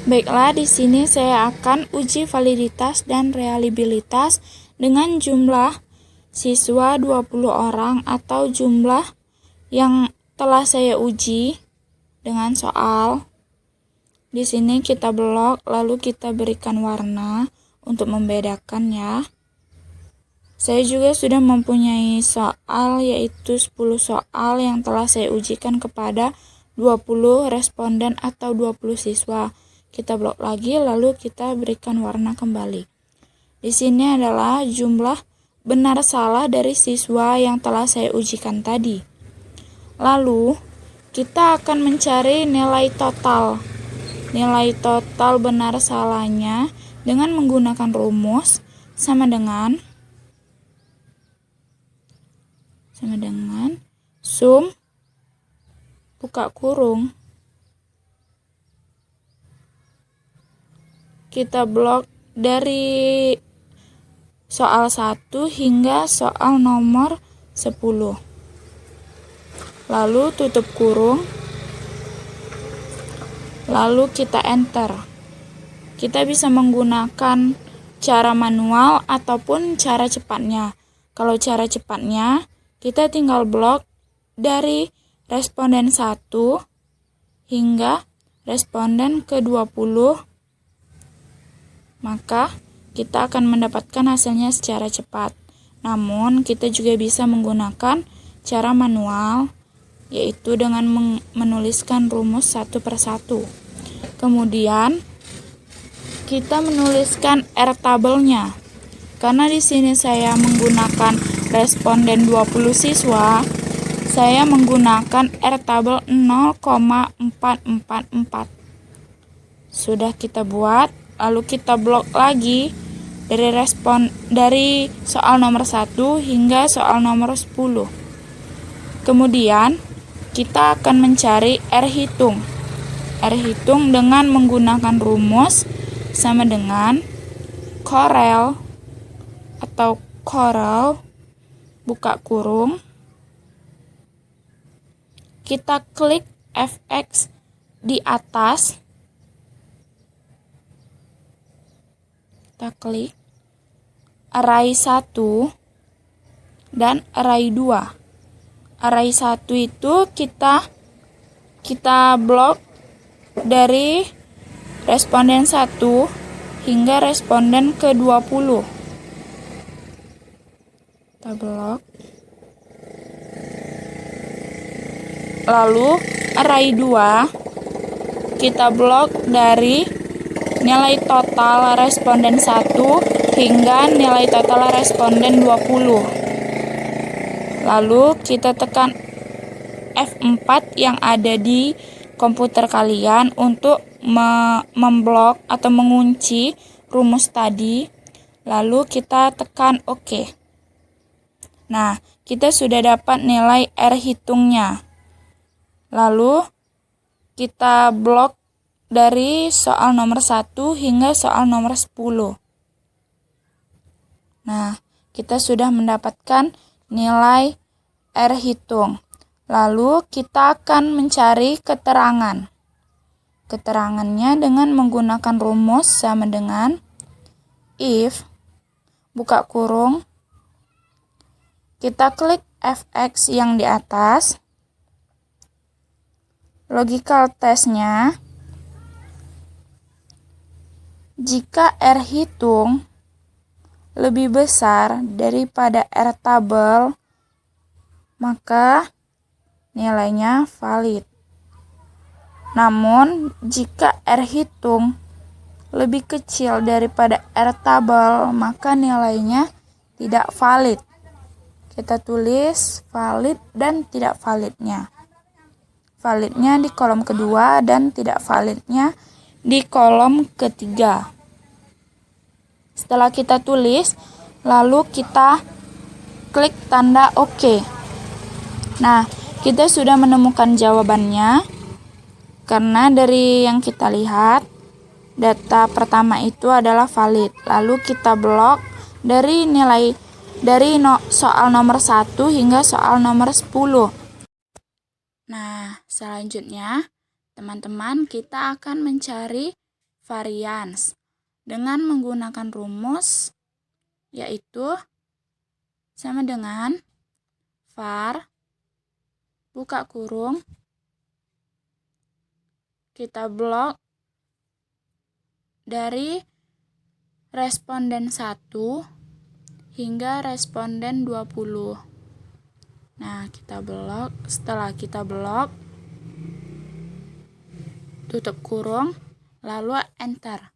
Baiklah, di sini saya akan uji validitas dan reliabilitas dengan jumlah siswa 20 orang atau jumlah yang telah saya uji dengan soal. Di sini kita blok, lalu kita berikan warna untuk membedakan ya. Saya juga sudah mempunyai soal, yaitu 10 soal yang telah saya ujikan kepada 20 responden atau 20 siswa. Kita blok lagi, lalu kita berikan warna kembali. Di sini adalah jumlah benar salah dari siswa yang telah saya ujikan tadi. Lalu, kita akan mencari nilai total. Nilai total benar salahnya dengan menggunakan rumus sama dengan sum buka kurung. Kita blok dari soal 1 hingga soal nomor 10. Lalu tutup kurung. Lalu kita enter. Kita bisa menggunakan cara manual ataupun cara cepatnya. Kalau cara cepatnya, kita tinggal blok dari responden 1 hingga responden ke-20. Maka kita akan mendapatkan hasilnya secara cepat. Namun kita juga bisa menggunakan cara manual, yaitu dengan menuliskan rumus satu persatu. Kemudian kita menuliskan R-tabelnya. Karena di sini saya menggunakan responden 20 siswa, saya menggunakan R-tabel 0,444. Sudah kita buat. Lalu kita blok lagi dari soal nomor 1 hingga soal nomor 10. Kemudian kita akan mencari R hitung. R hitung dengan menggunakan rumus sama dengan Corel atau Corel buka kurung. Kita klik Fx di atas. Kita klik array 1 dan array 2. Array 1 itu kita blok dari responden 1 hingga responden ke-20. Kita blok. Lalu array 2 kita blok dari nilai total responden 1 hingga nilai total responden 20. Lalu kita tekan F4 yang ada di komputer kalian untuk memblok atau mengunci rumus tadi. Lalu kita tekan OK. Nah, kita sudah dapat nilai R hitungnya. Lalu kita blok dari soal nomor 1 hingga soal nomor 10. Nah, kita sudah mendapatkan nilai R hitung. Lalu kita akan mencari keterangan. Keterangannya dengan menggunakan rumus sama dengan if buka kurung. Kita klik Fx yang di atas. Logical testnya, jika R hitung lebih besar daripada R tabel, maka nilainya valid. Namun, jika R hitung lebih kecil daripada R tabel, maka nilainya tidak valid. Kita tulis valid dan tidak validnya. Validnya di kolom kedua dan tidak validnya di kolom ketiga. Setelah kita tulis, lalu kita klik tanda OK. Nah, kita sudah menemukan jawabannya. Karena dari yang kita lihat, data pertama itu adalah valid. Lalu kita blok dari soal nomor 1 hingga soal nomor 10. Nah, selanjutnya teman-teman kita akan mencari varians dengan menggunakan rumus yaitu sama dengan var buka kurung, kita blok dari responden 1 hingga responden 20. Nah, kita blok. Setelah kita blok, tutup kurung, lalu enter.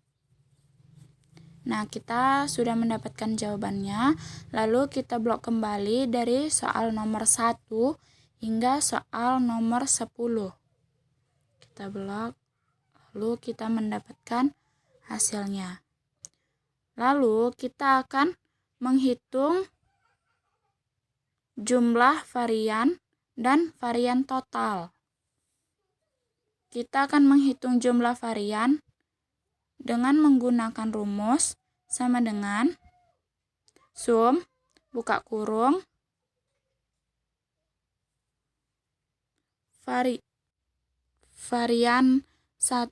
Nah, kita sudah mendapatkan jawabannya. Lalu kita blok kembali dari soal nomor 1 hingga soal nomor 10. Kita blok, lalu kita mendapatkan hasilnya. Lalu kita akan menghitung jumlah varian dan varian total. Kita akan menghitung jumlah varian dengan menggunakan rumus sama dengan sum buka kurung varian 1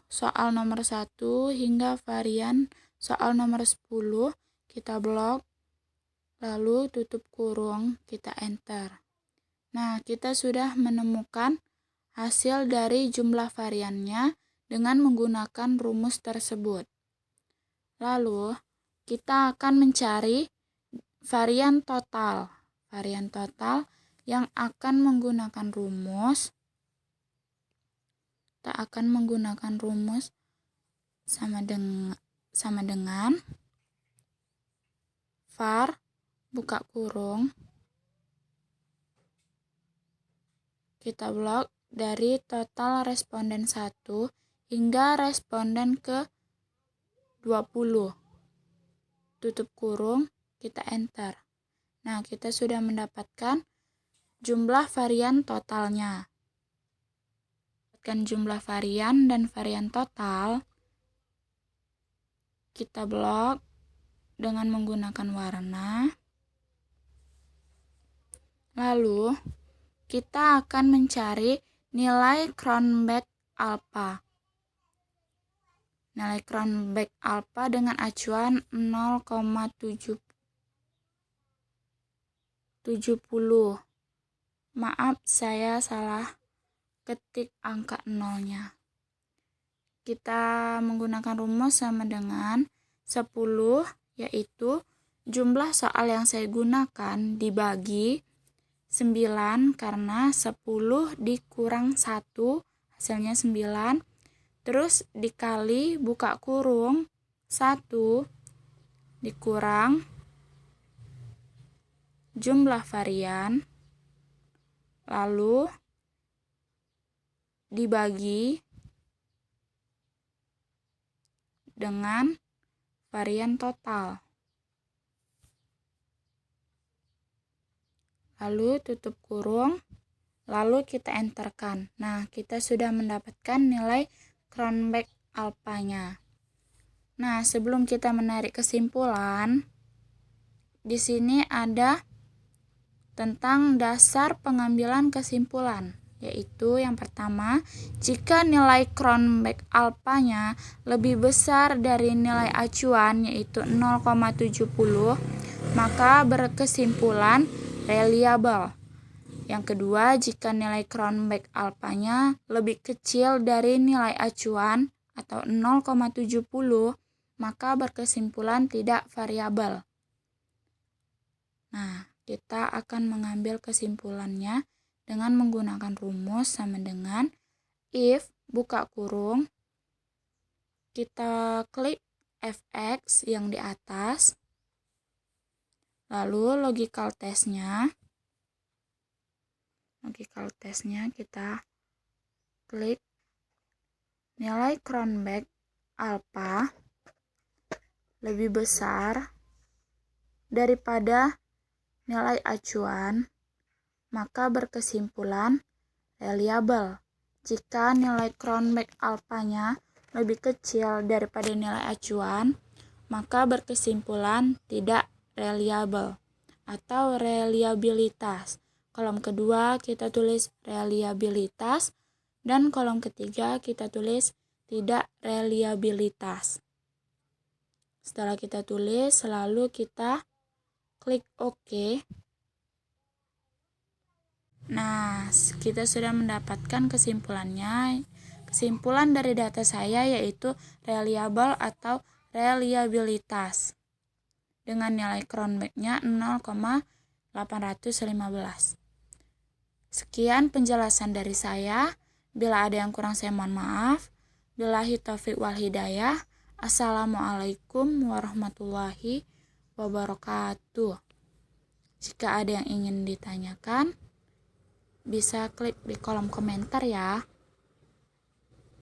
soal nomor 1 hingga varian soal nomor 10, kita blok, lalu tutup kurung, kita enter. Nah, kita sudah menemukan hasil dari jumlah variannya dengan menggunakan rumus tersebut. Lalu, kita akan mencari varian total. Varian total yang akan menggunakan rumus, kita akan menggunakan rumus sama dengan var buka kurung, kita blok dari total responden 1 hingga responden ke 20. Tutup kurung, kita enter. Nah, kita sudah mendapatkan jumlah varian totalnya. Jumlah varian dan varian total, kita blok dengan menggunakan warna. Lalu kita akan mencari nilai Cronbach alpha. Nilai Cronbach alpha dengan acuan 0,70. Maaf, saya salah ketik angka 0-nya. Kita menggunakan rumus sama dengan 10, yaitu jumlah soal yang saya gunakan dibagi 9 karena 10 dikurang 1 hasilnya 9. Terus dikali buka kurung 1 dikurang jumlah varian, lalu dibagi dengan varian total. Lalu tutup kurung, lalu kita enterkan. Nah, kita sudah mendapatkan nilai Cronbach alpha-nya. Nah, sebelum kita menarik kesimpulan, di sini ada tentang dasar pengambilan kesimpulan, yaitu yang pertama, jika nilai Cronbach alpha-nya lebih besar dari nilai acuan yaitu 0,70, maka berkesimpulan reliable. Yang kedua, jika nilai Cronbach alpha-nya lebih kecil dari nilai acuan atau 0,70, maka berkesimpulan tidak variabel. Nah, kita akan mengambil kesimpulannya dengan menggunakan rumus sama dengan if buka kurung, kita klik fx yang di atas, lalu logical testnya kita klik nilai Cronbach alpha lebih besar daripada nilai acuan, maka berkesimpulan reliable. Jika nilai Cronbach alpha-nya lebih kecil daripada nilai acuan, maka berkesimpulan tidak reliable atau reliabilitas. Kolom kedua kita tulis reliabilitas dan kolom ketiga kita tulis tidak reliabilitas. Setelah kita tulis, selalu kita klik OK. Nah, kita sudah mendapatkan kesimpulannya. Kesimpulan dari data saya yaitu reliable atau reliabilitas dengan nilai Cronbach-nya 0,815. Sekian penjelasan dari saya. Bila ada yang kurang saya mohon maaf. Billahi taufiq wal hidayah. Assalamualaikum warahmatullahi wabarakatuh. Jika ada yang ingin ditanyakan, bisa klik di kolom komentar ya.